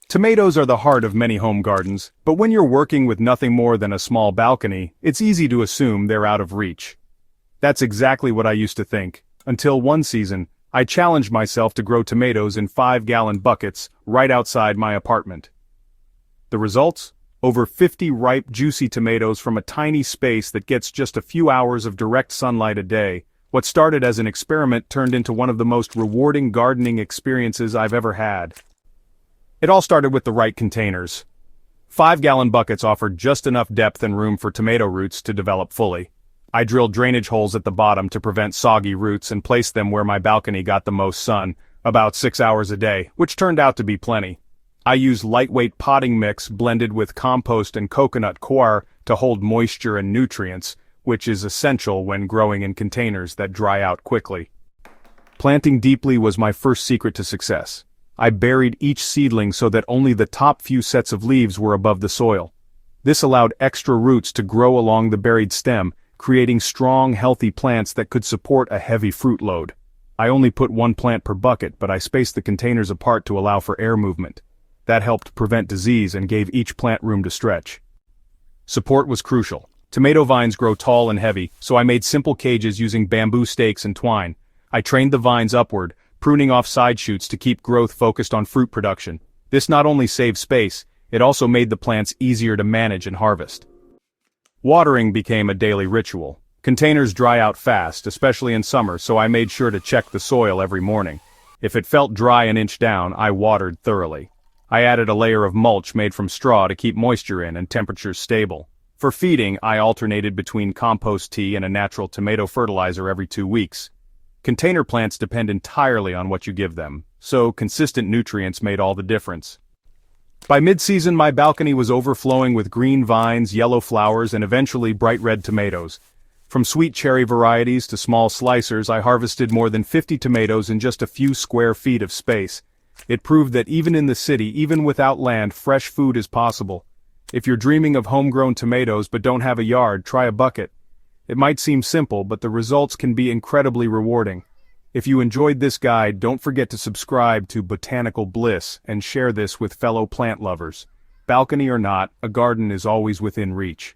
Tomatoes are the heart of many home gardens, but when you're working with nothing more than a small balcony, it's easy to assume they're out of reach. That's exactly what I used to think, until one season, I challenged myself to grow tomatoes in 5-gallon buckets right outside my apartment. The results? Over 50 ripe, juicy tomatoes from a tiny space that gets just a few hours of direct sunlight a day. What started as an experiment turned into one of the most rewarding gardening experiences I've ever had. It all started with the right containers. 5-gallon buckets offered just enough depth and room for tomato roots to develop fully. I drilled drainage holes at the bottom to prevent soggy roots and placed them where my balcony got the most sun, about 6 hours a day, which turned out to be plenty. I used lightweight potting mix blended with compost and coconut coir to hold moisture and nutrients, which is essential when growing in containers that dry out quickly. Planting deeply was my first secret to success. I buried each seedling so that only the top few sets of leaves were above the soil. This allowed extra roots to grow along the buried stem, creating strong, healthy plants that could support a heavy fruit load. I only put one plant per bucket, but I spaced the containers apart to allow for air movement. That helped prevent disease and gave each plant room to stretch. Support was crucial. Tomato vines grow tall and heavy, so I made simple cages using bamboo stakes and twine. I trained the vines upward, pruning off side shoots to keep growth focused on fruit production. This not only saved space, it also made the plants easier to manage and harvest. Watering became a daily ritual. Containers dry out fast, especially in summer, so I made sure to check the soil every morning. If it felt dry an inch down, I watered thoroughly. I added a layer of mulch made from straw to keep moisture in and temperatures stable. For feeding, I alternated between compost tea and a natural tomato fertilizer every 2 weeks. Container plants depend entirely on what you give them, so consistent nutrients made all the difference. By mid-season, my balcony was overflowing with green vines, yellow flowers, and eventually bright red tomatoes. From sweet cherry varieties to small slicers, I harvested more than 50 tomatoes in just a few square feet of space. It proved that even in the city, even without land, fresh food is possible. If you're dreaming of homegrown tomatoes but don't have a yard, try a bucket. It might seem simple, but the results can be incredibly rewarding. If you enjoyed this guide, don't forget to subscribe to Botanical Bliss and share this with fellow plant lovers. Balcony or not, a garden is always within reach.